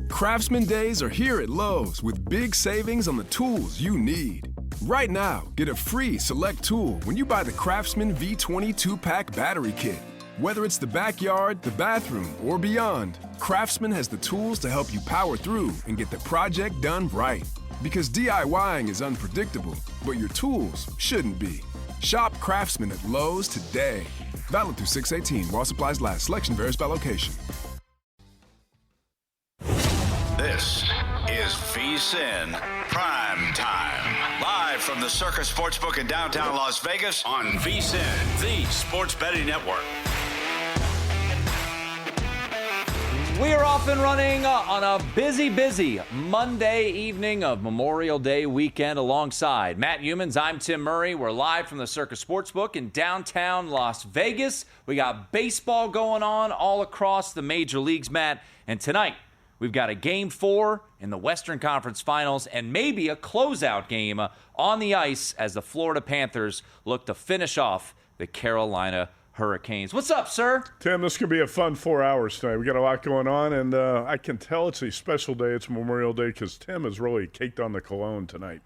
Craftsman Days are here at Lowe's with big savings on the tools you need. Right now, get a free select tool when you buy the Craftsman V20 2-pack battery kit. Whether it's the backyard, the bathroom, or beyond, Craftsman has the tools to help you power through and get the project done right. Because DIYing is unpredictable, but your tools shouldn't be. Shop Craftsman at Lowe's today. Valid through 6/18 while supplies last. Selection varies by location. This is VSiN PrimeTime. Live from the Circus Sportsbook in downtown Las Vegas on VSiN, the sports betting network. We are off and running on a busy Monday evening of Memorial Day weekend alongside Matt Youmans. I'm Tim Murray. We're live from the Circus Sportsbook in downtown Las Vegas. We got baseball going on all across the major leagues, Matt. And tonight, we've got a Game 4 in the Western Conference Finals and maybe a closeout game on the ice as the Florida Panthers look to finish off the Carolina Hurricanes. What's up, sir? Tim, this could be a fun 4 hours tonight. We got a lot going on, and I can tell it's a special day. It's Memorial Day because Tim has really caked on the cologne tonight.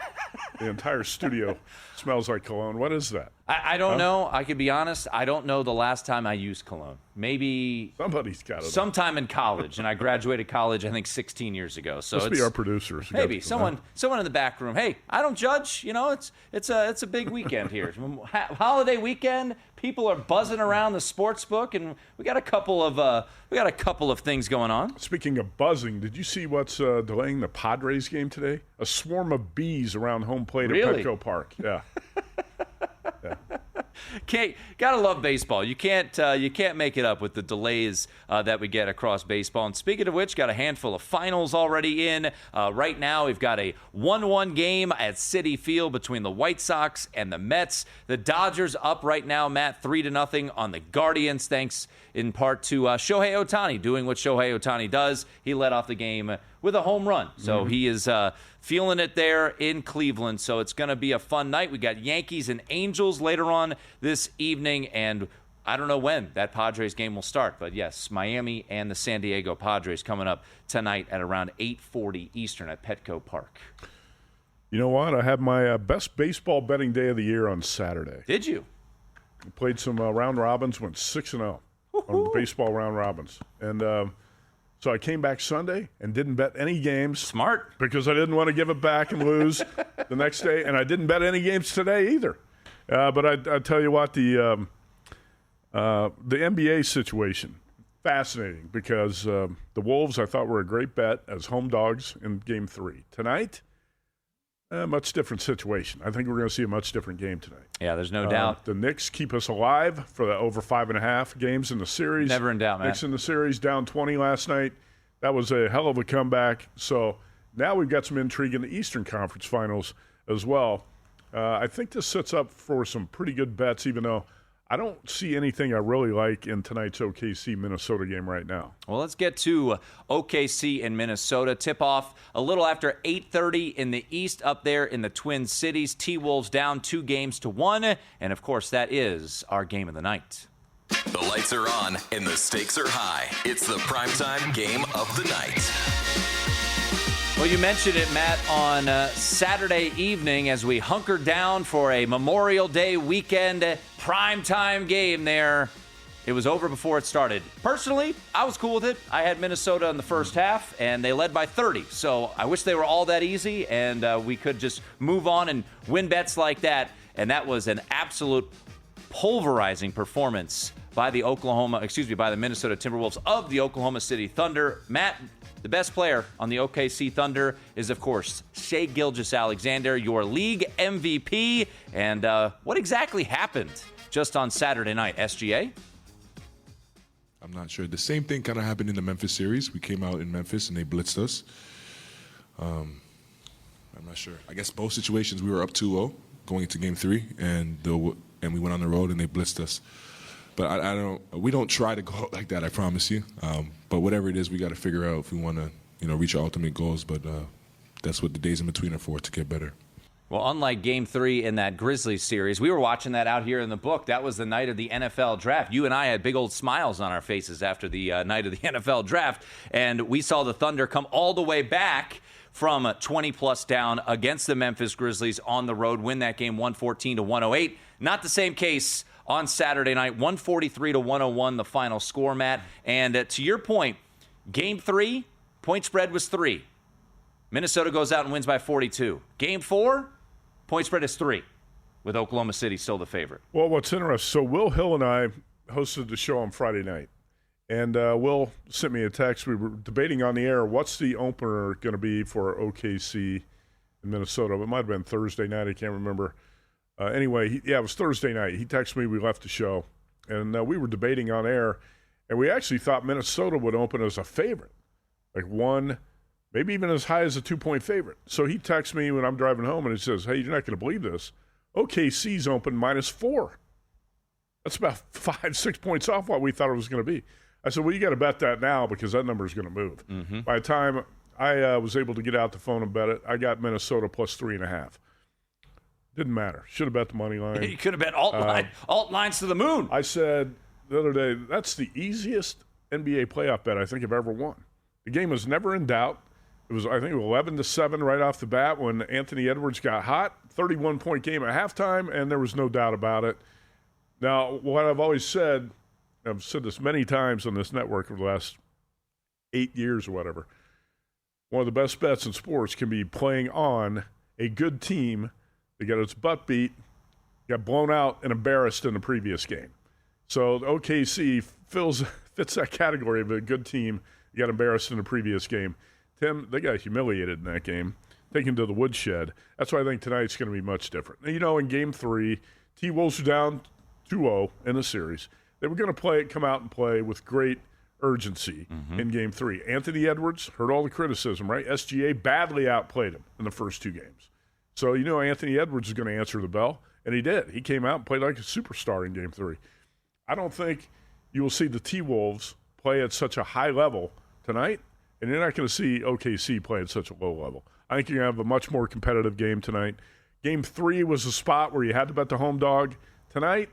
The entire studio smells like cologne. What is that? I don't know. I could be honest. I don't know the last time I used cologne. Maybe somebody's got it. Sometime in college, and I graduated college, I think, 16 years ago. So must be our producers. Maybe someone in the back room. Hey, I don't judge. You know, it's a big weekend here. Holiday weekend. People are buzzing around the sports book, and we got a couple of things going on. Speaking of buzzing, did you see what's delaying the Padres game today? A swarm of bees around home plate at Petco Park. Yeah. Gotta love baseball. You can't make it up with the delays that we get across baseball. And speaking of which, got a handful of finals already in. Right now, we've got a 1-1 game at Citi Field between the White Sox and the Mets. The Dodgers up right now, Matt, 3-0 on the Guardians, thanks in part to Shohei Ohtani doing what Shohei Ohtani does. He led off the game with a home run. So he is feeling it there in Cleveland. So it's going to be a fun night. We got Yankees and Angels later on this evening, and I don't know when that Padres game will start. But, yes, Miami and the San Diego Padres coming up tonight at around 8:40 Eastern at Petco Park. You know what? I had my best baseball betting day of the year on Saturday. Did you? I played some round robins, went 6-0 on the baseball round robins. And so I came back Sunday and didn't bet any games. Smart. Because I didn't want to give it back and lose the next day. And I didn't bet any games today either. But I tell you what, the NBA situation, fascinating because the Wolves I thought were a great bet as home dogs in Game 3. Tonight, much different situation. I think we're going to see a much different game tonight. Yeah, there's no doubt. The Knicks keep us alive for the over 5.5 games in the series. Never in doubt, man. Knicks in the series down 20 last night. That was a hell of a comeback. So now we've got some intrigue in the Eastern Conference Finals as well. I think this sets up for some pretty good bets, even though I don't see anything I really like in tonight's OKC-Minnesota game right now. Well, let's get to OKC and Minnesota. Tip-off a little after 8:30 in the East up there in the Twin Cities. T-Wolves down 2-1. And, of course, that is our game of the night. The lights are on and the stakes are high. It's the primetime game of the night. Well, you mentioned it, Matt, on Saturday evening as we hunkered down for a Memorial Day weekend primetime game there. It was over before it started. Personally, I was cool with it. I had Minnesota in the first half, and they led by 30. So I wish they were all that easy, and we could just move on and win bets like that. And that was an absolute pulverizing performance by the Minnesota Timberwolves of the Oklahoma City Thunder. Matt, the best player on the OKC Thunder is, of course, Shai Gilgeous-Alexander, your league MVP. And what exactly happened just on Saturday night, SGA? I'm not sure. The same thing kind of happened in the Memphis series. We came out in Memphis and they blitzed us. I'm not sure. I guess both situations we were up 2-0 going into Game 3, and we went on the road and they blitzed us. But we don't try to go out like that, I promise you. But whatever it is, we got to figure out if we want to, reach our ultimate goals. But that's what the days in between are for, to get better. Well, unlike Game 3 in that Grizzlies series, we were watching that out here in the book. That was the night of the NFL draft. You and I had big old smiles on our faces after the night of the NFL draft, and we saw the Thunder come all the way back from 20-plus down against the Memphis Grizzlies on the road, win that game 114-108. Not the same case on Saturday night, 143-101, the final score, Matt. And to your point, Game 3, point spread was 3. Minnesota goes out and wins by 42. Game 4, point spread is 3, with Oklahoma City still the favorite. Well, what's interesting, so Will Hill and I hosted the show on Friday night, and Will sent me a text. We were debating on the air, what's the opener going to be for OKC in Minnesota? It might have been Thursday night. I can't remember. Anyway, it was Thursday night. He texted me. We left the show, and we were debating on air, and we actually thought Minnesota would open as a favorite, like one, maybe even as high as a 2-point favorite. So he texts me when I'm driving home, and he says, hey, you're not going to believe this. OKC's open -4. That's about 5-6 points off what we thought it was going to be. I said, well, you got to bet that now because that number is going to move. Mm-hmm. By the time I was able to get out the phone and bet it, I got Minnesota plus 3.5. Didn't matter. Should have bet the money line. You could have bet alt lines to the moon. I said the other day, that's the easiest NBA playoff bet I think I've ever won. The game was never in doubt. It was, I think, 11-7 right off the bat when Anthony Edwards got hot. 31-point game at halftime, and there was no doubt about it. Now, what I've always said, I've said this many times on this network over the last 8 years or whatever, one of the best bets in sports can be playing on a good team that got its butt beat, got blown out, and embarrassed in the previous game. So the OKC fits that category of a good team that got embarrassed in the previous game. Tim, they got humiliated in that game, taken to the woodshed. That's why I think tonight's going to be much different. You know, in Game 3, T-Wolves were down 2-0 in the series. They were going to come out and play with great urgency in Game 3. Anthony Edwards heard all the criticism, right? SGA badly outplayed him in the first 2 games. So, you know, Anthony Edwards is going to answer the bell, and he did. He came out and played like a superstar in Game 3. I don't think you will see the T-Wolves play at such a high level tonight, and you're not going to see OKC play at such a low level. I think you're going to have a much more competitive game tonight. Game 3 was a spot where you had to bet the home dog. Tonight,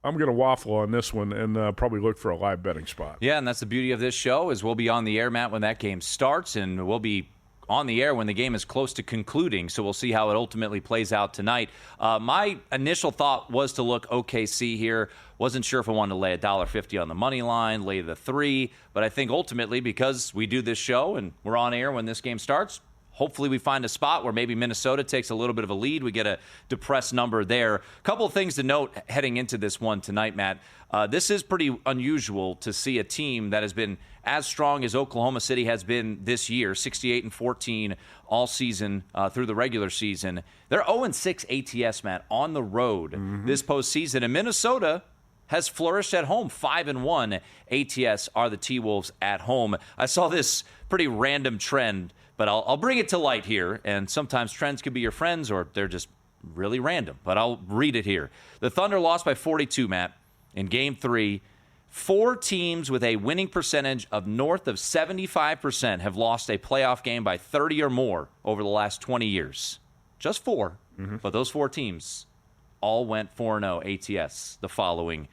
I'm going to waffle on this one and probably look for a live betting spot. Yeah, and that's the beauty of this show is we'll be on the air, Matt, when that game starts, and we'll be on the air when the game is close to concluding, so we'll see how it ultimately plays out tonight. My initial thought was to look OKC here. Wasn't sure if I wanted to lay $1.50 on the money line, lay the 3, but I think ultimately because we do this show and we're on air when this game starts, hopefully we find a spot where maybe Minnesota takes a little bit of a lead. We get a depressed number there. A couple of things to note heading into this one tonight, Matt. This is pretty unusual to see a team that has been as strong as Oklahoma City has been this year, 68-14 all season through the regular season. They're 0-6 ATS, Matt, on the road this postseason. And Minnesota has flourished at home. 5-1 ATS are the T-Wolves at home. I saw this pretty random trend, but I'll bring it to light here. And sometimes trends can be your friends or they're just really random. But I'll read it here. The Thunder lost by 42, Matt, in Game 3. 4 teams with a winning percentage of north of 75% have lost a playoff game by 30 or more over the last 20 years. Just 4, but those 4 teams all went 4-0 ATS the following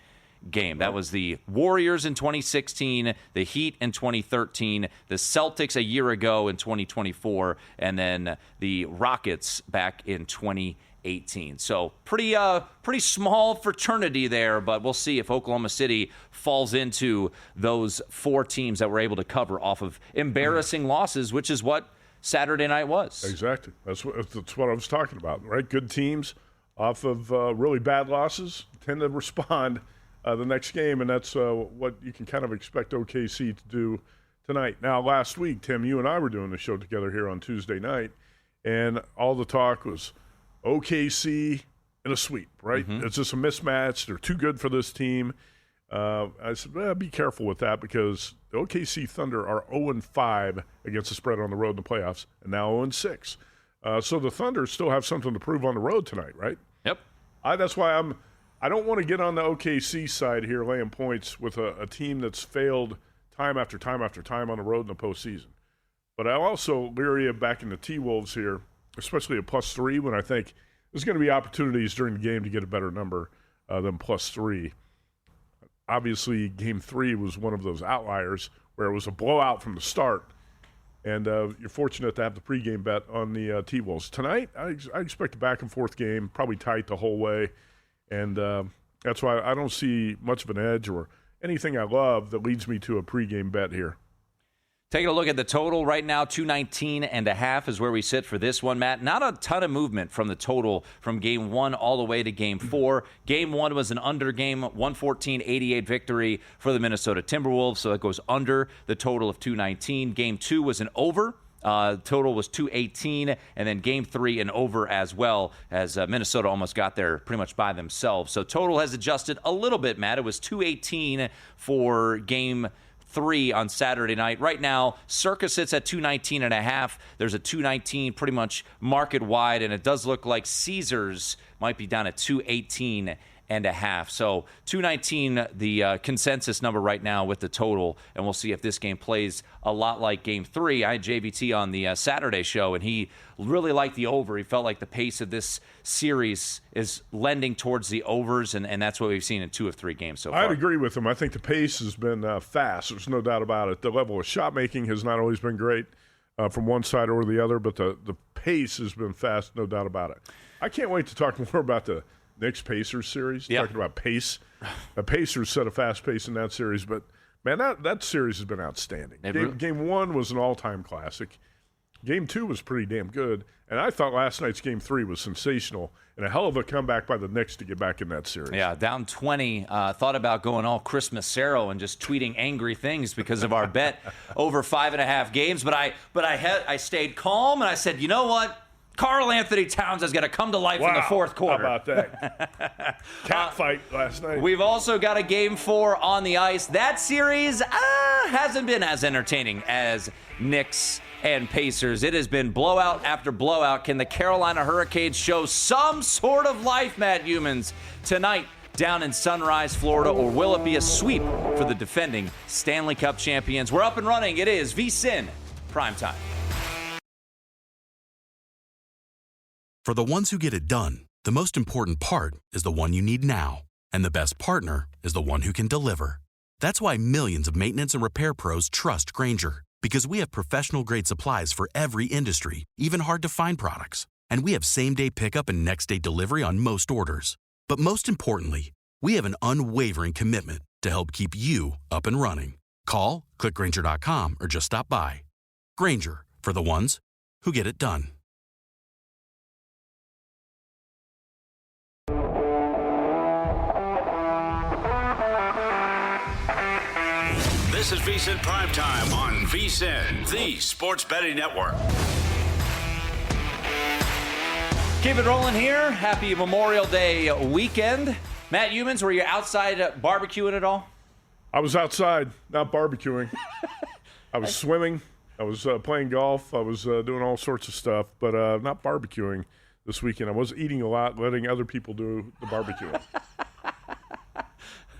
game. That was the Warriors in 2016, the Heat in 2013, the Celtics a year ago in 2024, and then the Rockets back in 2018. So pretty small fraternity there, but we'll see if Oklahoma City falls into those 4 teams that were able to cover off of embarrassing losses, which is what Saturday night was. Exactly. That's what I was talking about, right? Good teams off of really bad losses tend to respond the next game, and that's what you can kind of expect OKC to do tonight. Now, last week, Tim, you and I were doing the show together here on Tuesday night, and all the talk was OKC in a sweep, right? It's just a mismatch. They're too good for this team. I said, well, be careful with that because the OKC Thunder are 0-5 against the spread on the road in the playoffs, and now 0-6. So the Thunder still have something to prove on the road tonight, right? Yep. That's why I don't want to get on the OKC side here laying points with a team that's failed time after time after time on the road in the postseason. But I'm also leery of backing the T-Wolves here especially a +3, when I think there's going to be opportunities during the game to get a better number than +3. Obviously, Game 3 was one of those outliers where it was a blowout from the start, and you're fortunate to have the pregame bet on the T-Wolves. Tonight, I expect a back-and-forth game, probably tight the whole way, and that's why I don't see much of an edge or anything I love that leads me to a pregame bet here. Taking a look at the total right now, 219.5 is where we sit for this one, Matt. Not a ton of movement from the total from Game 1 all the way to Game 4. Game 1 was an under game, 114-88 victory for the Minnesota Timberwolves, so that goes under the total of 219. Game 2 was an over. Total was 218, and then Game 3 an over as well, as Minnesota almost got there pretty much by themselves. So total has adjusted a little bit, Matt. It was 218 for Game 3 on Saturday night. Right now, Circa sits at 219.5. There's a 219 pretty much market wide, and it does look like Caesars might be down at 218.5. So 219, the consensus number right now with the total, and we'll see if this game plays a lot like Game 3. I had JVT on the Saturday show, and he really liked the over. He felt like the pace of this series is lending towards the overs, and that's what we've seen in 2 of 3 games so far. I'd agree with him. I think the pace has been fast. There's no doubt about it. The level of shot making has not always been great from one side or the other, but the pace has been fast, no doubt about it. I can't wait to talk more about the Knicks-Pacers series, talking about pace. The Pacers set a fast pace in that series, but, man, that series has been outstanding. Game 1 was an all-time classic. Game 2 was pretty damn good, and I thought last night's Game 3 was sensational, and a hell of a comeback by the Knicks to get back in that series. Yeah, down 20. Thought about going all Christmas-cero and just tweeting angry things because of our bet over 5.5 games, but I stayed calm, and I said, you know what? Karl Anthony Towns is going to come to life in the fourth quarter. How about that? Cat fight last night. We've also got a Game 4 on the ice. That series hasn't been as entertaining as Knicks and Pacers. It has been blowout after blowout. Can the Carolina Hurricanes show some sort of life, Matt Youmans, tonight down in Sunrise, Florida, or will it be a sweep for the defending Stanley Cup champions? We're up and running. It is VSiN PrimeTime. For the ones who get it done, the most important part is the one you need now. And the best partner is the one who can deliver. That's why millions of maintenance and repair pros trust Grainger, because we have professional-grade supplies for every industry, even hard-to-find products. And we have same-day pickup and next-day delivery on most orders. But most importantly, we have an unwavering commitment to help keep you up and running. Call, click Grainger.com, or just stop by. Grainger, for the ones who get it done. This is VSiN Primetime on VSiN, the sports betting network. Keep it rolling here. Happy Memorial Day weekend. Matt Youmans, were you outside barbecuing at all? I was outside, not barbecuing. I was swimming. I was playing golf. I was doing all sorts of stuff, but not barbecuing this weekend. I was eating a lot, letting other people do the barbecuing.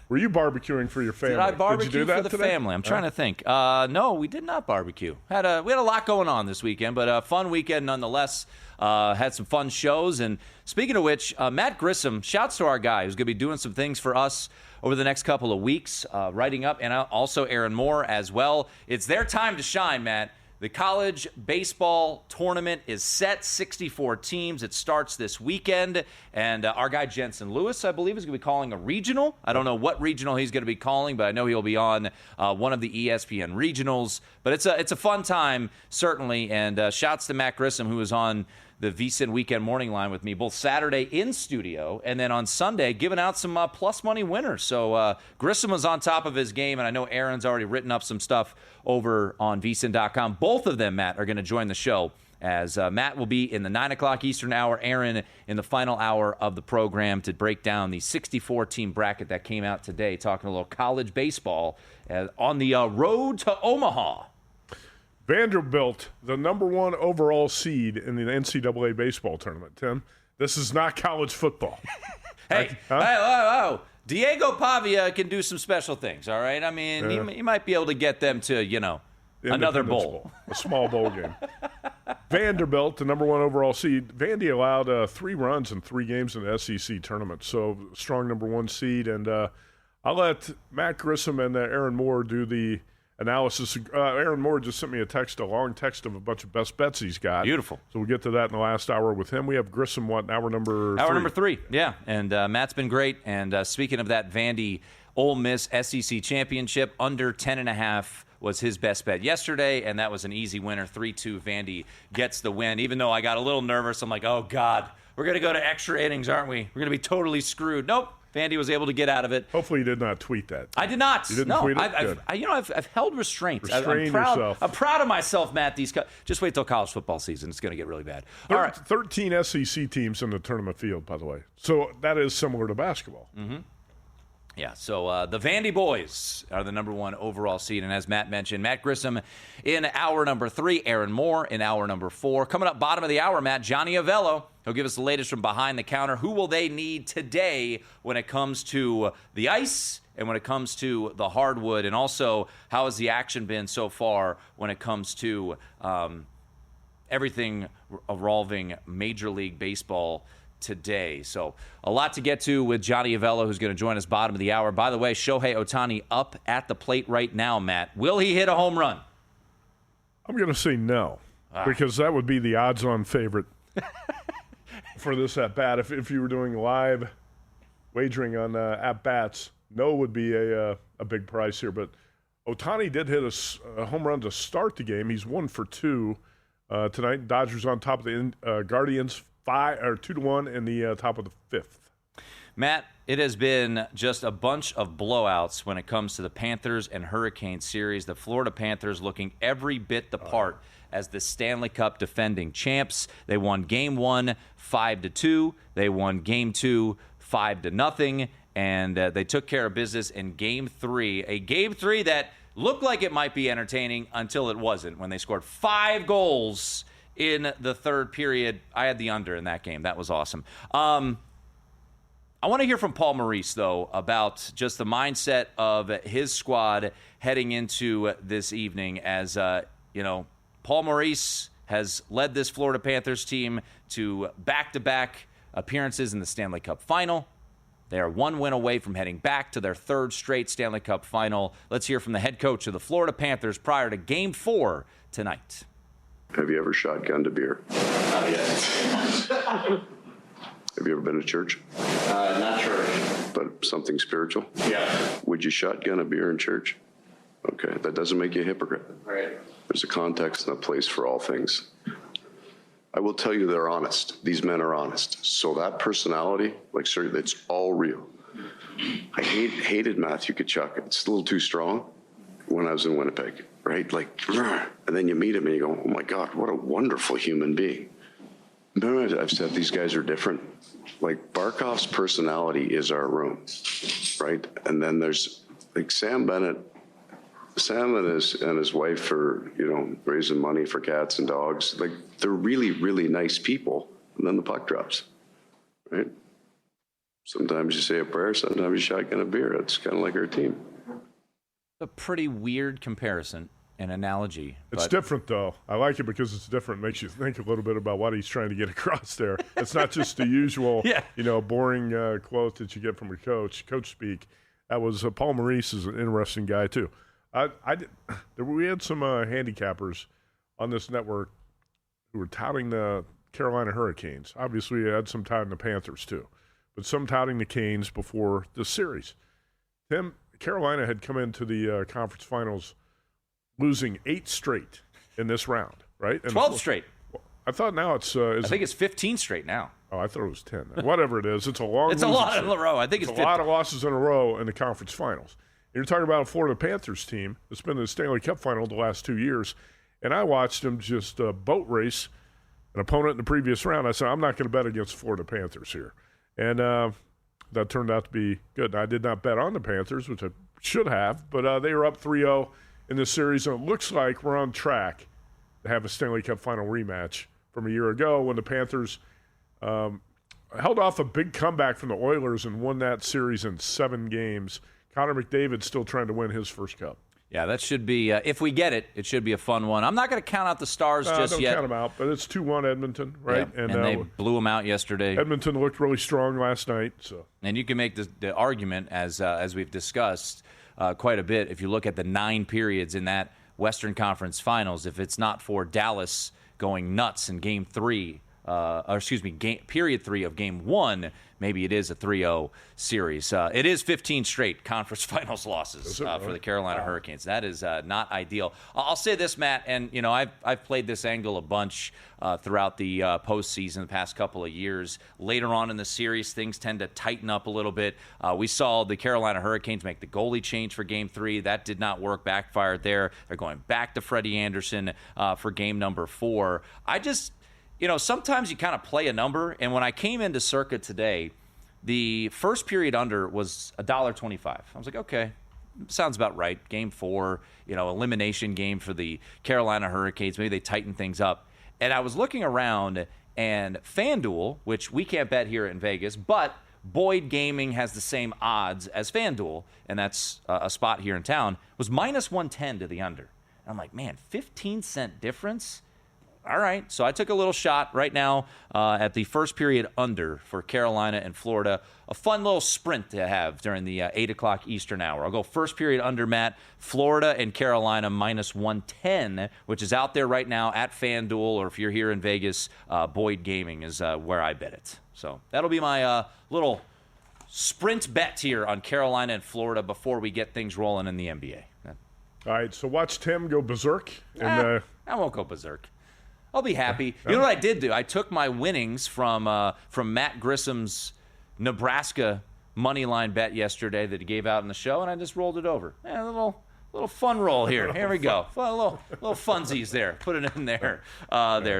Were you barbecuing for your family? Did I barbecue Did you do that for the today? family? I'm trying to think. No, we did not barbecue. We had a lot going on this weekend, but a fun weekend nonetheless. Had some fun shows. And speaking of which, Matt Grissom, shouts to our guy who's going to be doing some things for us over the next couple of weeks, writing up, and also Aaron Moore as well. It's their time to shine, Matt. The college baseball tournament is set, 64 teams. It starts this weekend, and our guy Jensen Lewis, I believe, is going to be calling a regional. I don't know what regional he's going to be calling, but I know he'll be on one of the ESPN regionals. But it's a fun time, certainly, and shouts to Matt Grissom, who was on the VSiN Weekend Morning Line with me, both Saturday in studio and then on Sunday giving out some plus money winners. So Grissom was on top of his game, and I know Aaron's already written up some stuff over on VSiN.com. Both of them, Matt, are going to join the show as Matt will be in the 9 o'clock Eastern hour, Aaron in the final hour of the program to break down the 64-team bracket that came out today, talking a little college baseball on the road to Omaha. Vanderbilt, the number 1 overall seed in the NCAA baseball tournament, Tim. This is not college football. Hey, whoa. Diego Pavia can do some special things, all right? I mean, he might be able to get them to, another bowl. A small bowl game. Vanderbilt, the number 1 overall seed. Vandy allowed 3 runs in 3 games in the SEC tournament, so strong number 1 seed. And I'll let Matt Grissom and Aaron Moore do the analysis. Aaron Moore just sent me a long text of a bunch of best bets he's got. Beautiful. So we'll get to that in the last hour with him. We have Grissom, hour number 3? Hour number 3, yeah. And Matt's been great. And speaking of that Vandy Ole Miss SEC championship, under 10.5 was his best bet yesterday, and that was an easy winner. 3-2, Vandy gets the win. Even though I got a little nervous, I'm like, oh, God, we're going to go to extra innings, aren't we? We're going to be totally screwed. Nope. Vandy was able to get out of it. Hopefully you did not tweet that. I did not. You didn't tweet it? Good. I've held restraint. Restrain yourself. I'm proud of myself, Matt. Just wait till college football season. It's going to get really bad. All right. 13 SEC teams in the tournament field, by the way. So that is similar to basketball. Mm-hmm. Yeah, so the Vandy boys are the number 1 overall seed. And as Matt mentioned, Matt Grissom in hour number 3, Aaron Moore in hour number 4. Coming up bottom of the hour, Matt, Johnny Avello. He'll give us the latest from behind the counter. Who will they need today when it comes to the ice and when it comes to the hardwood? And also, how has the action been so far when it comes to everything involving Major League Baseball today? So a lot to get to with Johnny Avello, who's going to join us bottom of the hour. By the way, Shohei Ohtani up at the plate right now, Matt. Will he hit a home run? I'm going to say no, because that would be the odds-on favorite for this at-bat. If you were doing live wagering on at-bats, no would be a big price here. But Ohtani did hit a home run to start the game. He's 1 for 2 tonight. Dodgers on top of the Guardians 2-1 in the top of the 5th. Matt, it has been just a bunch of blowouts when it comes to the Panthers and Hurricanes series. The Florida Panthers looking every bit the part as the Stanley Cup defending champs. They won Game 1 5-2. They won Game 2 5-0. And they took care of business in Game 3. A Game 3 that looked like it might be entertaining until it wasn't, when they scored 5 goals in the third period. I had the under in that game. That was awesome. I want to hear from Paul Maurice, though, about just the mindset of his squad heading into this evening. As, Paul Maurice has led this Florida Panthers team to back-to-back appearances in the Stanley Cup Final. They are 1 win away from heading back to their 3rd straight Stanley Cup Final. Let's hear from the head coach of the Florida Panthers prior to Game 4 tonight. Have you ever shotgunned a beer? Not yet. Have you ever been to church? Not church. But something spiritual? Yeah. Would you shotgun a beer in church? Okay, that doesn't make you a hypocrite. Right. There's a context and a place for all things. I will tell you they're honest. These men are honest. So that personality, it's all real. I hated Matthew Tkachuk. It's a little too strong when I was in Winnipeg, right? And then you meet him and you go, oh my God, what a wonderful human being. Remember, I've said these guys are different. Barkov's personality is our room, right? And then there's Sam Bennett. Sam and his wife are, raising money for cats and dogs. They're really, really nice people. And then the puck drops, right? Sometimes you say a prayer, sometimes you shotgun a beer. It's kind of like our team. A pretty weird comparison and analogy. It's different, though. I like it because it's different. It makes you think a little bit about what he's trying to get across there. It's not just the usual, boring quote that you get from a coach speak. That was Paul Maurice is an interesting guy, too. We had some handicappers on this network who were touting the Carolina Hurricanes. Obviously, we had some touting the Panthers, too. But some touting the Canes before the series. Carolina had come into the conference finals losing 8 straight in this round, right? 12 straight. I thought now it's I think it's 15 straight now. Oh, I thought it was 10. Whatever it is, it's a long. It's a lot in a row. I think it's a lot of losses in a row in the conference finals. You're talking about a Florida Panthers team that's been in the Stanley Cup final the last 2 years, and I watched them just boat race an opponent in the previous round. I said, I'm not going to bet against Florida Panthers here. And that turned out to be good. I did not bet on the Panthers, which I should have, but they were up 3-0 in this series, and it looks like we're on track to have a Stanley Cup final rematch from a year ago when the Panthers held off a big comeback from the Oilers and won that series in 7 games. Connor McDavid's still trying to win his first cup. Yeah, that should be, if we get it, it should be a fun one. I'm not going to count out the Stars just don't yet. Count them out, but it's 2-1 Edmonton, right? Yeah, and they blew them out yesterday. Edmonton looked really strong last night. So, and you can make the argument, as we've discussed quite a bit, if you look at the 9 periods in that Western Conference Finals, if it's not for Dallas going nuts in Game 3, period 3 of Game 1, maybe it is a 3-0 series. It is 15 straight conference finals losses for the Carolina Hurricanes. That is not ideal. I'll say this, Matt, and I've played this angle a bunch throughout the postseason the past couple of years. Later on in the series, things tend to tighten up a little bit. We saw the Carolina Hurricanes make the goalie change for Game 3. That did not work, backfired there. They're going back to Freddie Anderson for Game number 4. Sometimes you kind of play a number, and when I came into Circa today, the first period under was $1.25. I was like, okay, sounds about right. Game 4, elimination game for the Carolina Hurricanes. Maybe they tighten things up. And I was looking around, and FanDuel, which we can't bet here in Vegas, but Boyd Gaming has the same odds as FanDuel, and that's a spot here in town, was minus 110 to the under. And I'm like, man, 15-cent difference? All right, so I took a little shot right now at the first period under for Carolina and Florida. A fun little sprint to have during the 8 o'clock Eastern hour. I'll go first period under, Matt. Florida and Carolina minus 110, which is out there right now at FanDuel, or if you're here in Vegas, Boyd Gaming is where I bet it. So that'll be my little sprint bet here on Carolina and Florida before we get things rolling in the NBA. All right, so watch Tim go berserk. I won't go berserk. I'll be happy. You know what I did do? I took my winnings from Matt Grissom's Nebraska money line bet yesterday that he gave out in the show, and I just rolled it over. A little fun roll here. Here we go. A little funsies there. Put it in there.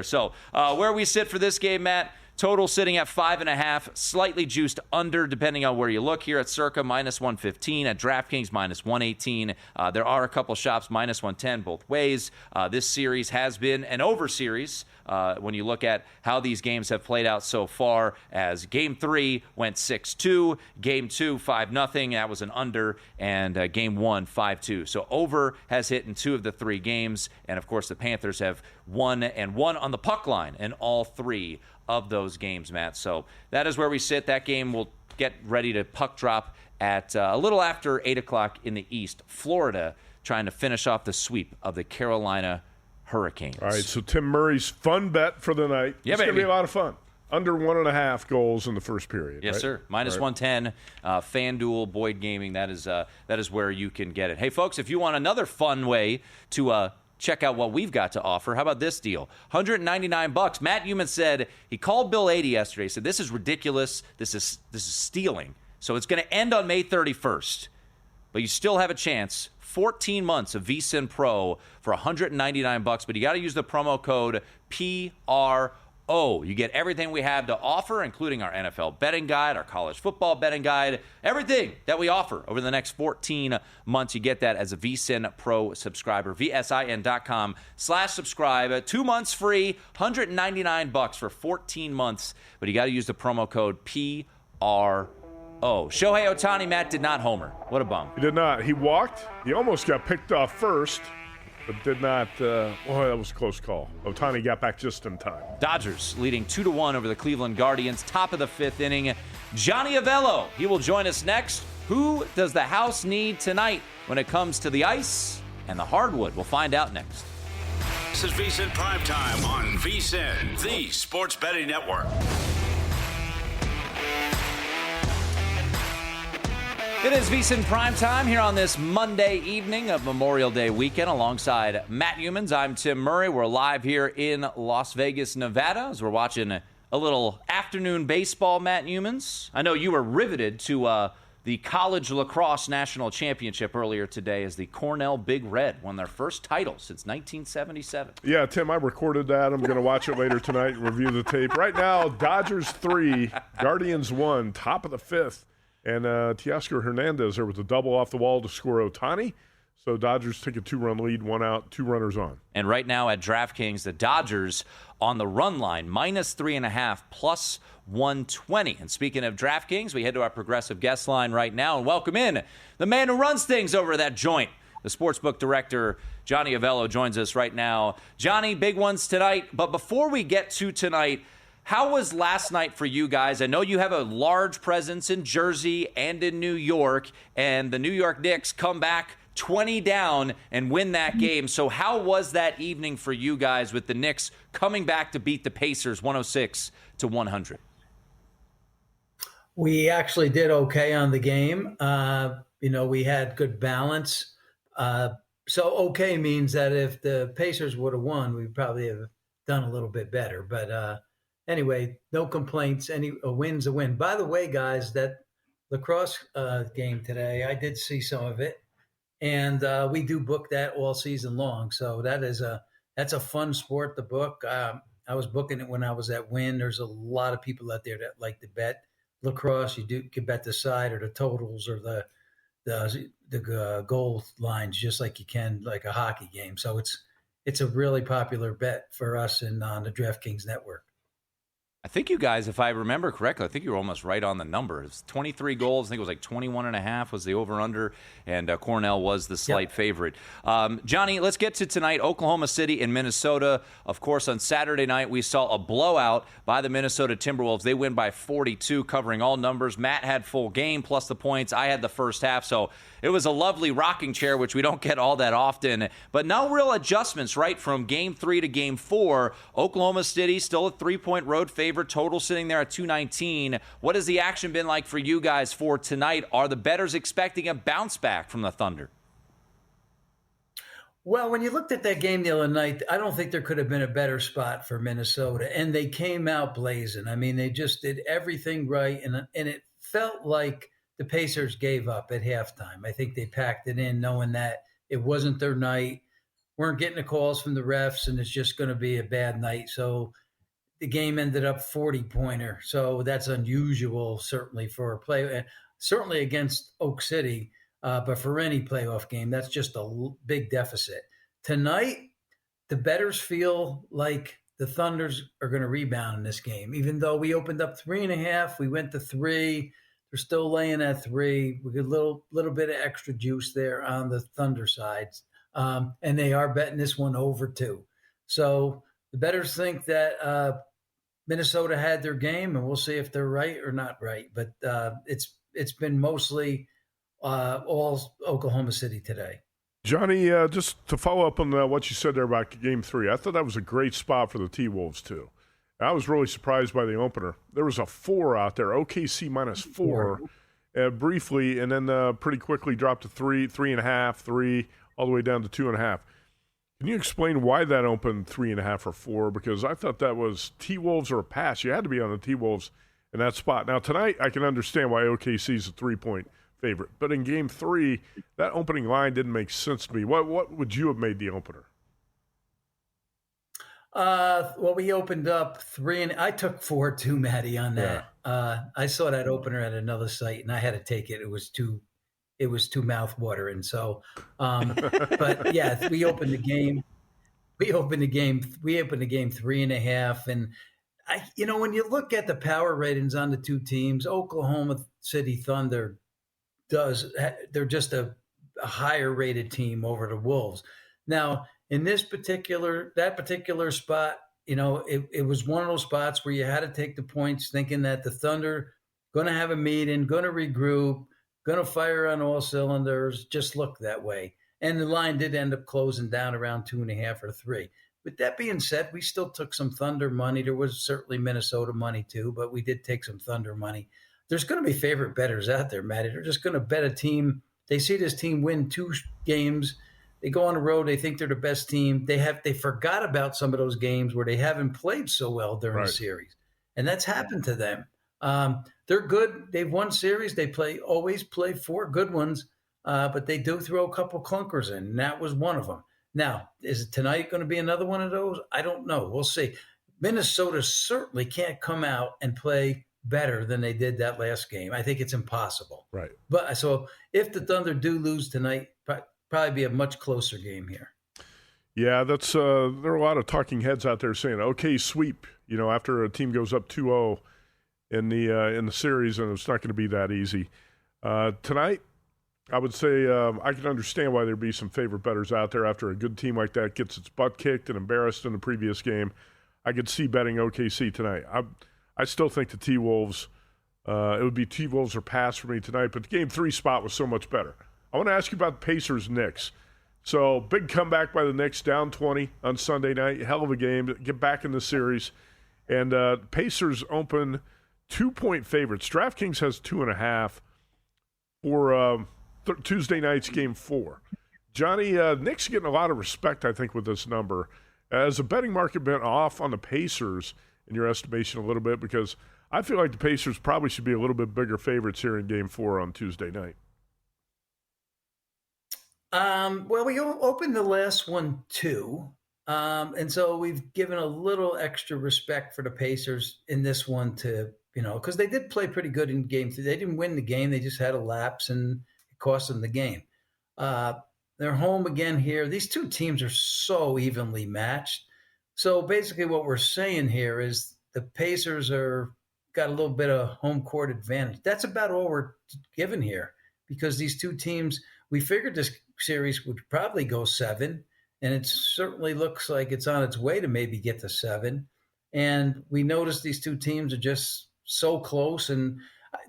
So where we sit for this game, Matt. Total sitting at 5.5, slightly juiced under depending on where you look here at Circa, minus 115, at DraftKings, minus 118. There are a couple shops, minus 110 both ways. This series has been an over series when you look at how these games have played out so far, as Game 3 went 6-2, Game 2, 5-0, that was an under, and Game 1, 5-2. So over has hit in 2 of the 3 games, and of course the Panthers have won on the puck line in all 3 of those games, Matt. So that is where we sit. That game will get ready to puck drop at a little after 8 o'clock in the East. Florida trying to finish off the sweep of the Carolina Hurricanes. All right, so Tim Murray's fun bet for the night. Yeah, it's going to be a lot of fun. Under 1.5 goals in the first period. Yes, right? sir. Minus 110, FanDuel, Boyd Gaming. That is where you can get it. Hey, folks, if you want another fun way to check out what we've got to offer, how about this deal? $199. Matt Youmans said he called Bill 80 yesterday. He said, this is ridiculous. This is stealing. So it's going to end on May 31st. But you still have a chance. 14 months of VSiN Pro for $199. But you got to use the promo code PRO. You get everything we have to offer, including our NFL betting guide, our college football betting guide, everything that we offer over the next 14 months. You get that as a VSiN Pro subscriber. VSiN.com/subscribe. 2 months free, $199 for 14 months. But you got to use the promo code PRO. Shohei Ohtani, Matt, did not homer. What a bum. He did not. He walked. He almost got picked off first, but did not. That was a close call. Ohtani got back just in time. Dodgers leading 2-1 over the Cleveland Guardians. Top of the 5th inning. Johnny Avello, he will join us next. Who does the house need tonight when it comes to the ice and the hardwood? We'll find out next. This is VSiN Primetime on VSiN, the Sports Betting Network. It is VSiN Primetime here on this Monday evening of Memorial Day weekend alongside Matt Youmans. I'm Tim Murray. We're live here in Las Vegas, Nevada, as we're watching a little afternoon baseball, Matt Youmans. I know you were riveted to the College Lacrosse National Championship earlier today as the Cornell Big Red won their first title since 1977. Yeah, Tim, I recorded that. I'm going to watch it later tonight and review the tape. Right now, Dodgers 3, Guardians 1, top of the 5th. And Teoscar Hernandez there with a double off the wall to score Ohtani. So Dodgers take a 2-run lead, 1 out, 2 runners on. And right now at DraftKings, the Dodgers on the run line, minus 3.5, plus 120. And speaking of DraftKings, we head to our progressive guest line right now and welcome in the man who runs things over that joint, The sportsbook director, Johnny Avello, joins us right now. Johnny, big ones tonight. But before we get to tonight, how was last night for you guys? I know you have a large presence in Jersey and in New York, and the New York Knicks come back 20 down and win that game. So how was that evening for you guys with the Knicks coming back to beat the Pacers 106-100? We actually did okay on the game. We had good balance. So okay means that if the Pacers would have won, we'd probably have done a little bit better. But anyway, no complaints. A win's a win. By the way, guys, that lacrosse game today, I did see some of it, and we do book that all season long. So that's a fun sport to book. I was booking it when I was at Wynn. There's a lot of people out there that like to bet lacrosse. You can bet the side or the totals or the goal lines, just like you can like a hockey game. So it's a really popular bet for us on the DraftKings network. I think you guys, if I remember correctly, I think you were almost right on the number. It was 23 goals. I think it was like 21.5 was the over-under, and Cornell was the slight favorite. Johnny, let's get to tonight. Oklahoma City and Minnesota. Of course, on Saturday night, we saw a blowout by the Minnesota Timberwolves. They win by 42, covering all numbers. Matt had full game plus the points. I had the first half, so it was a lovely rocking chair, which we don't get all that often. But no real adjustments, right, from Game 3 to Game 4. Oklahoma City still a 3-point road favorite. Total sitting there at 219. What has the action been like for you guys for tonight? Are the bettors expecting a bounce back from the Thunder? Well, when you looked at that game the other night, I don't think there could have been a better spot for Minnesota. And they came out blazing. I mean, they just did everything right. And it felt like the Pacers gave up at halftime. I think they packed it in knowing that it wasn't their night. Weren't getting the calls from the refs, and it's just going to be a bad night. So the game ended up 40-pointer. So that's unusual, certainly for a play, certainly against Oak City. But for any playoff game, that's just a big deficit. Tonight, the bettors feel like the Thunders are going to rebound in this game. Even though we opened up 3.5, we went to 3. They're still laying at 3. We get a little bit of extra juice there on the Thunder sides. And they are betting this one over 2. So the bettors think that Minnesota had their game, and we'll see if they're right or not right. But it's been mostly all Oklahoma City today. Johnny, just to follow up on what you said there about Game 3, I thought that was a great spot for the T-Wolves, too. I was really surprised by the opener. There was a 4 out there, OKC -4, briefly, and then pretty quickly dropped to 3, 3.5, 3, all the way down to 2.5. Can you explain why that opened 3.5 or 4? Because I thought that was T-Wolves or a pass. You had to be on the T-Wolves in that spot. Now, tonight, I can understand why OKC is a 3-point favorite. But in Game 3, that opening line didn't make sense to me. What would you have made the opener? Well, we opened up 3, and I took 4 too, Matty, on that. Yeah. I saw that opener at another site, and I had to take it. It was too mouth-watering. So, but yeah, we opened the game 3.5, and when you look at the power ratings on the two teams, Oklahoma City Thunder they're just a higher rated team over the Wolves. Now, in that particular spot, it was one of those spots where you had to take the points, thinking that the Thunder going to have a meeting, going to regroup, going to fire on all cylinders, just look that way. And the line did end up closing down around 2.5 or 3. With that being said, we still took some Thunder money. There was certainly Minnesota money too, but we did take some Thunder money. There's going to be favorite bettors out there, Matty. They're just going to bet a team. They see this team win 2 games. They go on the road. They think they're the best team. They forgot about some of those games where they haven't played so well during the series. And that's happened to them. They're good. They've won series. They always play 4 good ones, but they do throw a couple clunkers in, and that was one of them. Now, is tonight going to be another one of those? I don't know. We'll see. Minnesota certainly can't come out and play better than they did that last game. I think it's impossible. Right. But so if the Thunder do lose tonight, probably be a much closer game here. Yeah, that's there are a lot of talking heads out there saying, okay, sweep, after a team goes up 2-0 in the series, and it's not going to be that easy. Tonight, I would say I can understand why there'd be some favorite bettors out there after a good team like that gets its butt kicked and embarrassed in the previous game. I could see betting OKC tonight. I still think the T-Wolves, it would be T-Wolves or pass for me tonight, but the Game 3 spot was so much better. I want to ask you about the Pacers-Knicks. So, big comeback by the Knicks, down 20 on Sunday night. Hell of a game. Get back in the series. And Pacers open 2-point favorites. DraftKings has 2.5 for Tuesday night's Game 4. Johnny, Knicks getting a lot of respect, I think, with this number. Has the betting market been off on the Pacers, in your estimation, a little bit? Because I feel like the Pacers probably should be a little bit bigger favorites here in Game 4 on Tuesday night. Well, we opened the last one too. And so we've given a little extra respect for the Pacers in this one to, because they did play pretty good in Game 3. They didn't win the game. They just had a lapse and it cost them the game. They're home again here. These two teams are so evenly matched. So basically what we're saying here is the Pacers got a little bit of home court advantage. That's about all we're given here because these two teams, we figured this series would probably go 7, and it certainly looks like it's on its way to maybe get to 7. And we noticed these two teams are just so close. And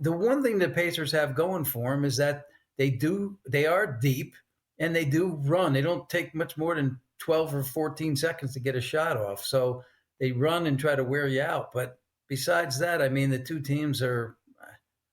the one thing the Pacers have going for them is that they are deep and they do run. They don't take much more than 12 or 14 seconds to get a shot off. So they run and try to wear you out. But besides that, I mean, the two teams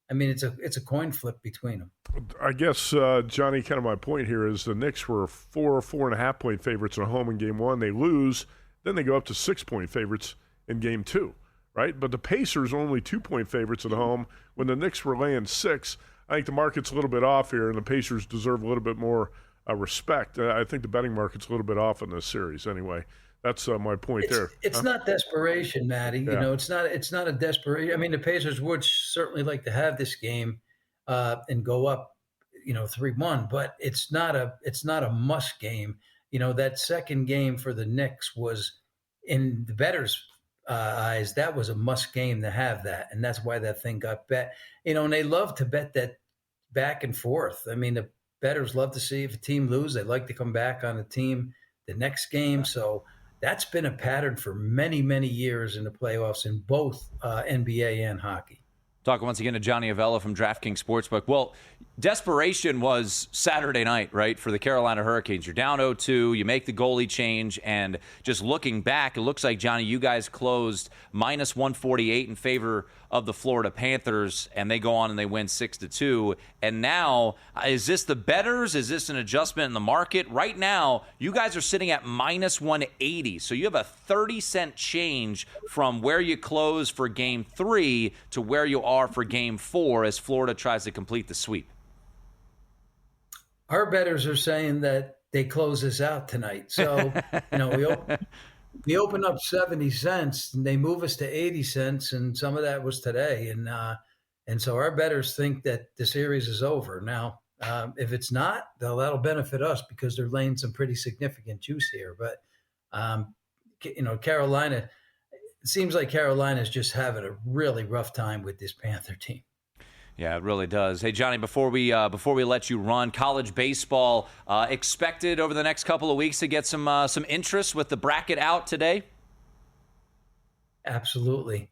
it's a coin flip between them. I guess, Johnny, kind of my point here is the Knicks were 4.5 point favorites at home in Game 1. They lose, then they go up to 6-point favorites in Game 2, right? But the Pacers are only 2-point favorites at home when the Knicks were laying 6. I think the market's a little bit off here, and the Pacers deserve a little bit more respect. I think the betting market's a little bit off in this series anyway. That's my point there. It's not desperation, Matty. Yeah. It's not a desperation. I mean, the Pacers would certainly like to have this game and go up, 3-1, but it's not a must game. That second game for the Knicks was, in the bettors' eyes, that was a must game to have that, and that's why that thing got bet. And they love to bet that back and forth. I mean, the bettors love to see if a team lose, they like to come back on the team the next game. So that's been a pattern for many, many years in the playoffs in both NBA and hockey. Talking once again to Johnny Avella from DraftKings Sportsbook. Well, desperation was Saturday night, right, for the Carolina Hurricanes. You're down 0-2, you make the goalie change, and just looking back, it looks like, Johnny, you guys closed minus 148 in favor of the Florida Panthers, and they go on and they win 6-2. And now, is this the bettors? Is this an adjustment in the market? Right now, you guys are sitting at minus 180, so you have a 30-cent change from where you close for Game 3 to where you are for Game 4 as Florida tries to complete the sweep. Our bettors are saying that they close this out tonight. So, we open up 70 cents and they move us to 80 cents, and some of that was today. And so our bettors think that the series is over. Now, if it's not, that'll benefit us because they're laying some pretty significant juice here. But, Carolina, it seems like Carolina's just having a really rough time with this Panther team. Yeah, it really does. Hey, Johnny, before we let you run, college baseball expected over the next couple of weeks to get some interest with the bracket out today? Absolutely.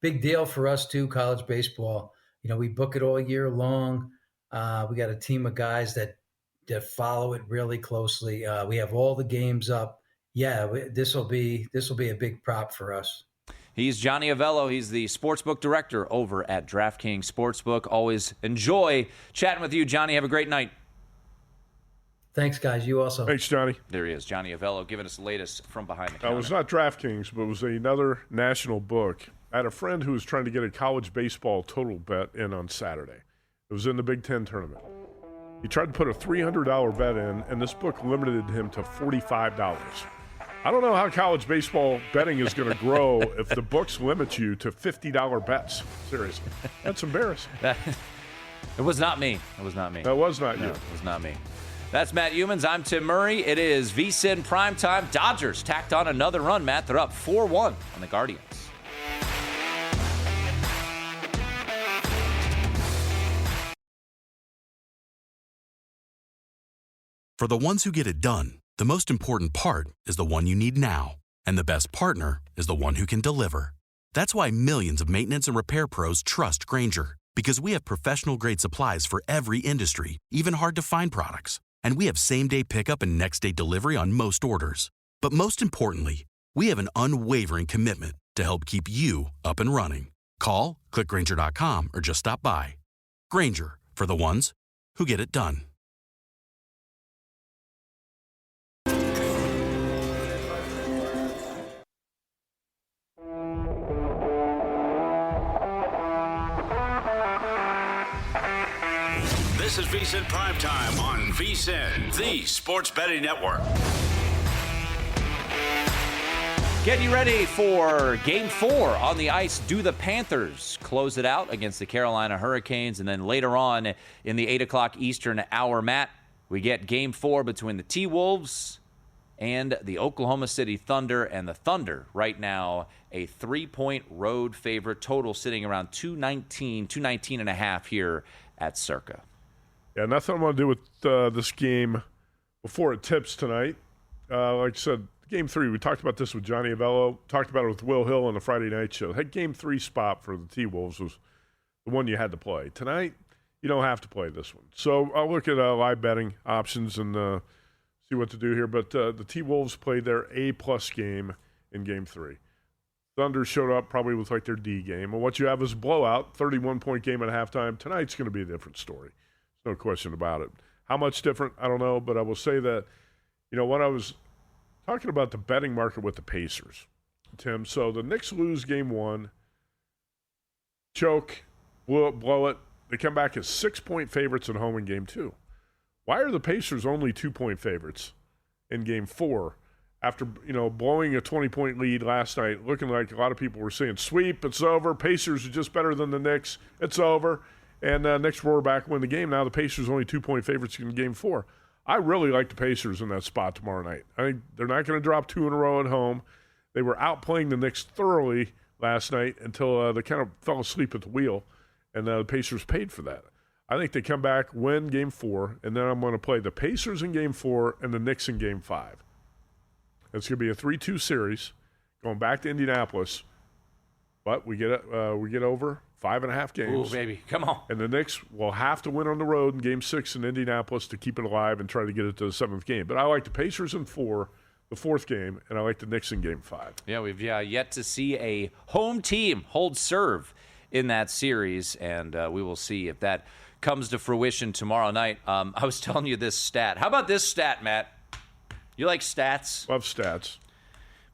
Big deal for us, too, college baseball. We book it all year long. We got a team of guys that follow it really closely. We have all the games up. Yeah, this will be a big prop for us. He's Johnny Avello. He's the sportsbook director over at DraftKings Sportsbook. Always enjoy chatting with you, Johnny. Have a great night. Thanks, guys. You also. Thanks, Johnny. There he is, Johnny Avello, giving us the latest from behind the counter. It was not DraftKings, but it was another national book. I had a friend who was trying to get a college baseball total bet in on Saturday. It was in the Big Ten tournament. He tried to put a $300 bet in, and this book limited him to $45. I don't know how college baseball betting is going to grow if the books limit you to $50 bets. Seriously. That's embarrassing. It was not me. It was not me. That was not you. It was not me. That's Matt Youmans. I'm Tim Murray. It is VSiN Primetime. Dodgers tacked on another run, Matt. They're up 4-1 on the Guardians. For the ones who get it done, the most important part is the one you need now. And the best partner is the one who can deliver. That's why millions of maintenance and repair pros trust Grainger, because we have professional-grade supplies for every industry, even hard-to-find products. And we have same-day pickup and next-day delivery on most orders. But most importantly, we have an unwavering commitment to help keep you up and running. Call, click Grainger.com, or just stop by. Grainger, for the ones who get it done. This is VSiN PrimeTime on VSiN, the Sports Betting Network. Getting ready for Game 4 on the ice. Do the Panthers close it out against the Carolina Hurricanes? And then later on in the 8 o'clock Eastern hour, Matt, we get Game 4 between the T-Wolves and the Oklahoma City Thunder. And the Thunder right now a 3-point road favorite, total sitting around 219 and a half here at Circa. Yeah, nothing I want to do with this game before it tips tonight. Like I said, Game 3, we talked about this with Johnny Avello, talked about it with Will Hill on the Friday night show. That Game 3 spot for the T-Wolves was the one you had to play. Tonight, you don't have to play this one. So I'll look at live betting options and see what to do here. But the T-Wolves played their A-plus game in Game 3. Thunder showed up probably with like their D game. And what you have is a blowout, 31-point game at halftime. Tonight's going to be a different story. No question about it. How much different, I don't know, but I will say that, when I was talking about the betting market with the Pacers, Tim, so the Knicks lose Game 1, choke, blow it. They come back as 6-point favorites at home in Game 2. Why are the Pacers only 2-point favorites in Game 4 after, blowing a 20-point lead last night, looking like a lot of people were saying, sweep, it's over, Pacers are just better than the Knicks, it's over. And Knicks roar back, win the game. Now the Pacers only 2-point favorites in Game 4. I really like the Pacers in that spot tomorrow night. I think they're not going to drop 2 in a row at home. They were outplaying the Knicks thoroughly last night until they kind of fell asleep at the wheel, and the Pacers paid for that. I think they come back, win Game 4, and then I'm going to play the Pacers in Game 4 and the Knicks in Game 5. It's going to be a 3-2 series going back to Indianapolis, but we get over 5.5 games. Ooh, baby, come on. And the Knicks will have to win on the road in Game 6 in Indianapolis to keep it alive and try to get it to the 7th game. But I like the Pacers in 4, the 4th game, and I like the Knicks in Game 5. Yeah, we've yet to see a home team hold serve in that series, and we will see if that comes to fruition tomorrow night. I was telling you this stat. How about this stat, Matt? You like stats? Love stats.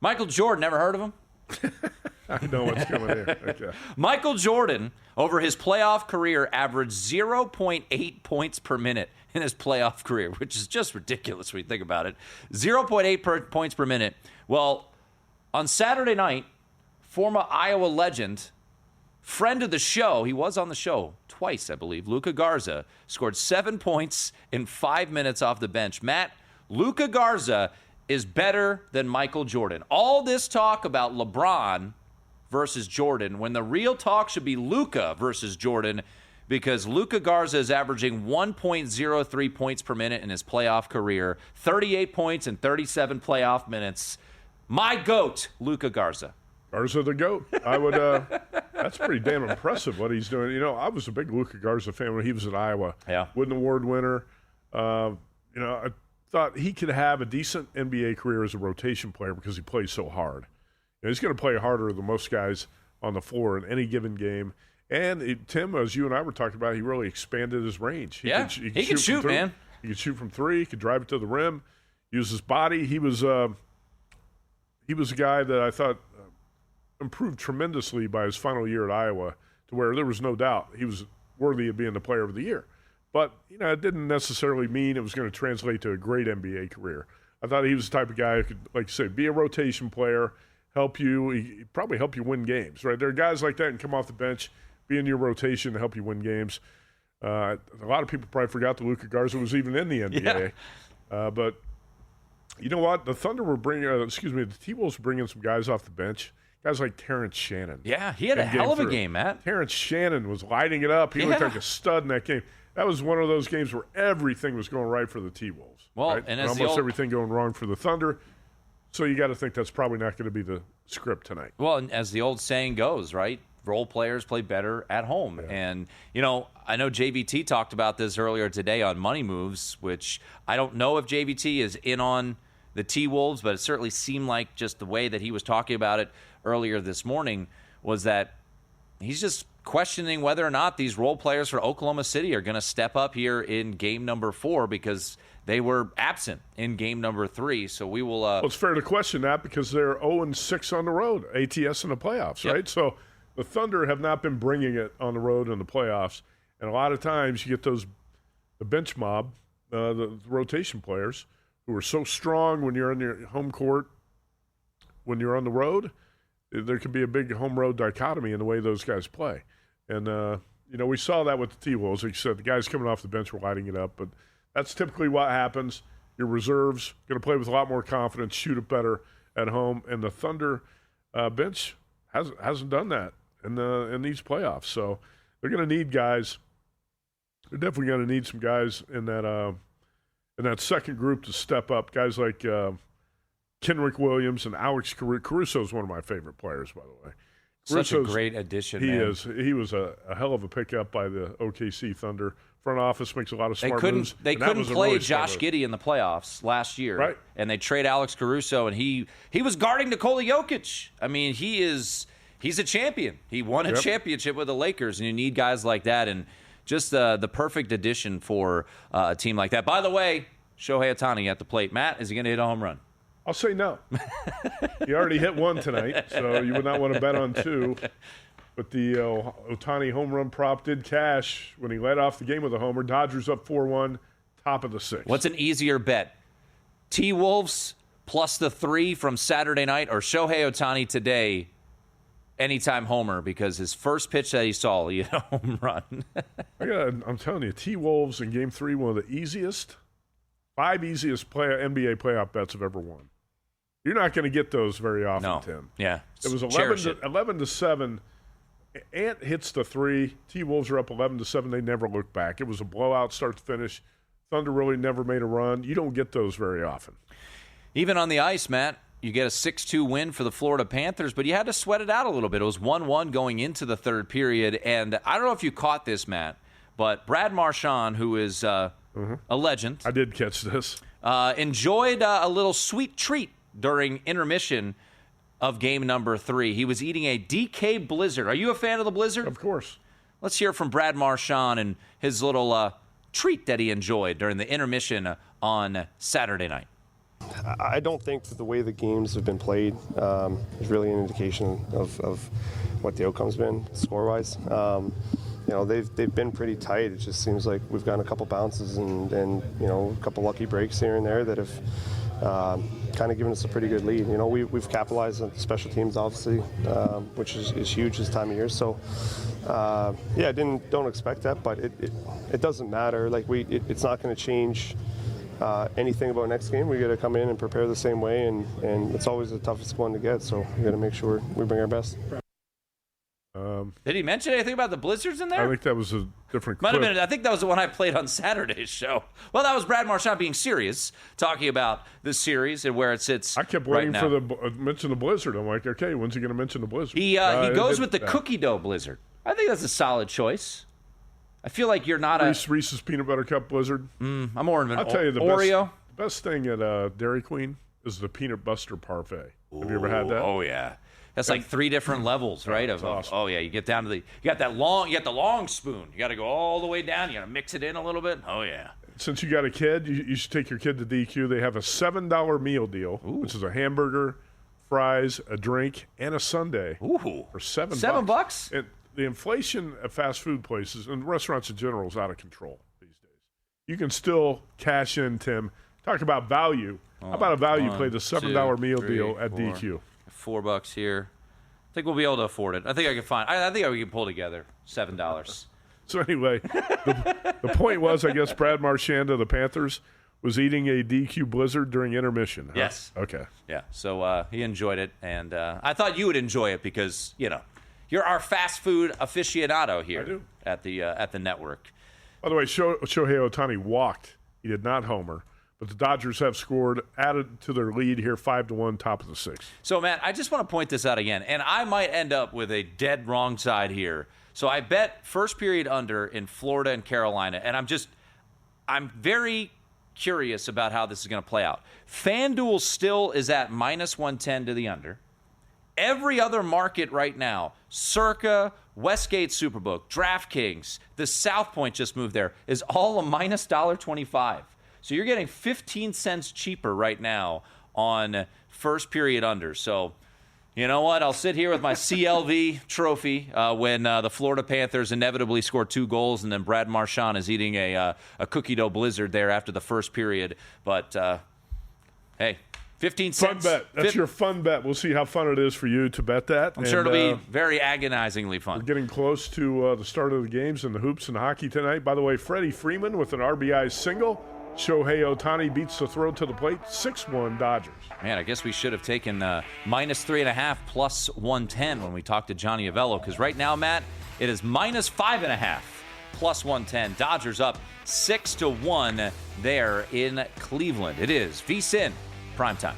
Michael Jordan, ever heard of him? I know what's coming here. Okay. Michael Jordan, over his playoff career, averaged 0.8 points per minute in his playoff career, which is just ridiculous when you think about it. 0.8 points per minute. Well, on Saturday night, former Iowa legend, friend of the show, he was on the show twice, I believe, Luka Garza, scored 7 points in 5 minutes off the bench. Matt, Luka Garza is better than Michael Jordan. All this talk about LeBron versus Jordan, when the real talk should be Luka versus Jordan, because Luka Garza is averaging 1.03 points per minute in his playoff career, 38 points in 37 playoff minutes. My GOAT, Luka Garza. Garza the GOAT. I would. That's pretty damn impressive what he's doing. I was a big Luka Garza fan when he was at Iowa. Yeah. Wooden Award winner. I thought he could have a decent NBA career as a rotation player because he plays so hard. He's going to play harder than most guys on the floor in any given game. And Tim, as you and I were talking about, he really expanded his range. He can shoot, man. He can shoot from 3. He could drive it to the rim, use his body. He was a guy that I thought improved tremendously by his final year at Iowa, to where there was no doubt he was worthy of being the player of the year. But, it didn't necessarily mean it was going to translate to a great NBA career. I thought he was the type of guy who could, like you say, be a rotation player, he'd probably help you win games, right? There are guys like that who can come off the bench, be in your rotation to help you win games. A lot of people probably forgot that Luka Garza was even in the NBA. Yeah. But you know what? The Thunder were the T-Wolves were bringing some guys off the bench. Guys like Terrence Shannon. Yeah, he had a hell of a game, Matt. Terrence Shannon was lighting it up. He looked like a stud in that game. that was one of those games where everything was going right for the T-Wolves. Well, right? and as almost everything going wrong for the Thunder. So you got to think that's probably not going to be the script tonight. Well, and as the old saying goes, right? Role players play better at home. Yeah. And, I know JVT talked about this earlier today on Money Moves, which I don't know if JVT is in on the T-Wolves, but it certainly seemed like just the way that he was talking about it earlier this morning was that he's just questioning whether or not these role players for Oklahoma City are going to step up here in game number 4 because they were absent in game number 3. So we will. Well, it's fair to question that because they're 0-6 on the road, ATS in the playoffs, right? So the Thunder have not been bringing it on the road in the playoffs, and a lot of times you get the bench mob, the rotation players who are so strong when you're on your home court. When you're on the road, there can be a big home-road dichotomy in the way those guys play. And, we saw that with the T-Wolves. Like you said, the guys coming off the bench were lighting it up. But that's typically what happens. Your reserves going to play with a lot more confidence, shoot it better at home. And the Thunder bench hasn't done that in these playoffs. So they're going to need guys. They're definitely going to need some guys in that second group to step up. Guys like Kenrick Williams and Alex Caruso. Caruso is one of my favorite players, by the way. Such a great addition, man. He was a hell of a pickup by the OKC Thunder. Front office makes a lot of smart moves. They couldn't play Josh Giddey in the playoffs last year. Right. And they trade Alex Caruso, and he was guarding Nikola Jokic. I mean, he's a champion. He won a championship with the Lakers, and you need guys like that. And just the perfect addition for a team like that. By the way, Shohei Ohtani at the plate. Matt, is he going to hit a home run? I'll say no. He already hit one tonight, so you would not want to bet on 2. But the Ohtani home run prop did cash when he led off the game with a homer. Dodgers up 4-1, top of the 6th. What's an easier bet? T-Wolves plus the 3 from Saturday night or Shohei Ohtani today, anytime homer, because his first pitch that he saw, he hit a home run. I'm telling you, T-Wolves in Game 3, one of the easiest, 5 easiest NBA playoff bets I've ever won. You're not going to get those very often, Tim. Yeah. It was 11-7. Ant hits the 3. T-Wolves are up 11-7. They never look back. It was a blowout start to finish. Thunder really never made a run. You don't get those very often. Even on the ice, Matt, you get a 6-2 win for the Florida Panthers, but you had to sweat it out a little bit. It was 1-1 going into the third period. And I don't know if you caught this, Matt, but Brad Marchand, who is a legend. I did catch this. Enjoyed a little sweet treat during intermission of game number 3. He was eating a DK Blizzard. Are you a fan of the Blizzard? Of course. Let's hear from Brad Marchand and his little treat that he enjoyed during the intermission on Saturday night. I don't think that the way the games have been played is really an indication of what the outcome's been score-wise. They've been pretty tight. It just seems like we've gotten a couple bounces and a couple lucky breaks here and there that have kind of given us a pretty good lead. We've capitalized on special teams, obviously, which is huge this time of year. So, don't expect that, but it doesn't matter. It's not going to change anything about next game. We got to come in and prepare the same way, and it's always the toughest one to get. So we got to make sure we bring our best. Did he mention anything about the Blizzards in there? I think that was a different clip. Might have been. I think that was the one I played on Saturday's show. Well, that was Brad Marchand being serious, talking about the series and where it sits. I kept waiting for the mention the Blizzard. I'm like, okay, when's he going to mention the Blizzard? He goes with the cookie dough Blizzard. I think that's a solid choice. I feel like you're not Reese's Peanut Butter Cup Blizzard. I'm more of an I'll tell you, the Oreo. Best thing at Dairy Queen is the Peanut Buster Parfait. Have you ever had that? Oh yeah. That's like 3 different levels, right? Awesome. Oh yeah, you get down to you got the long spoon. You got to go all the way down. You got to mix it in a little bit. Oh yeah. Since you got a kid, you should take your kid to DQ. They have a $7 meal deal, which is a hamburger, fries, a drink, and a sundae for $7. $7? And the inflation at fast food places and restaurants in general is out of control these days. You can still cash in, Tim. Talk about value. How about a value play? The $7 meal deal at DQ. $4 here. I think we'll be able to afford it. I think I can find. I think we can pull together $7. So anyway, the point was, I guess Brad Marchand of the Panthers was eating a DQ Blizzard during intermission. Huh? Yes. Okay. Yeah. So he enjoyed it, and I thought you would enjoy it because you're our fast food aficionado here at the network. By the way, Shohei Ohtani walked. He did not homer. But the Dodgers have scored, added to their lead here, 5-1, top of the sixth. So, Matt, I just want to point this out again, and I might end up with a dead wrong side here. So I bet first period under in Florida and Carolina, and I'm very curious about how this is going to play out. FanDuel still is at -110 to the under. Every other market right now, Circa, Westgate Superbook, DraftKings, the South Point just moved there, is all a -$1.25. So you're getting 15 cents cheaper right now on first period under. So you know what? I'll sit here with my CLV trophy when the Florida Panthers inevitably score 2 goals, and then Brad Marchand is eating a cookie dough blizzard there after the first period. But, hey, 15 cents. Fun bet. That's your fun bet. We'll see how fun it is for you to bet that. I'm sure it'll be very agonizingly fun. We're getting close to the start of the games in the hoops and hockey tonight. By the way, Freddie Freeman with an RBI single. Shohei Ohtani beats the throw to the plate, 6-1 Dodgers. Man, I guess we should have taken -3.5 +110 when we talked to Johnny Avello, because right now, Matt, it is -5.5 +110. Dodgers up 6-1 there in Cleveland. It is VSiN Primetime.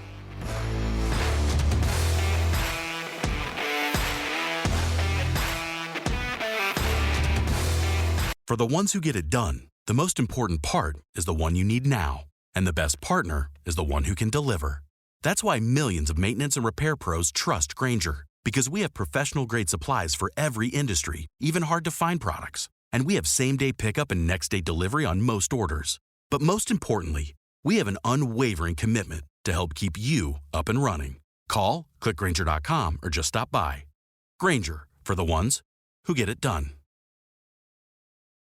For the ones who get it done, the most important part is the one you need now. And the best partner is the one who can deliver. That's why millions of maintenance and repair pros trust Grainger, because we have professional-grade supplies for every industry, even hard-to-find products. And we have same-day pickup and next-day delivery on most orders. But most importantly, we have an unwavering commitment to help keep you up and running. Call, click Grainger.com, or just stop by. Grainger, for the ones who get it done.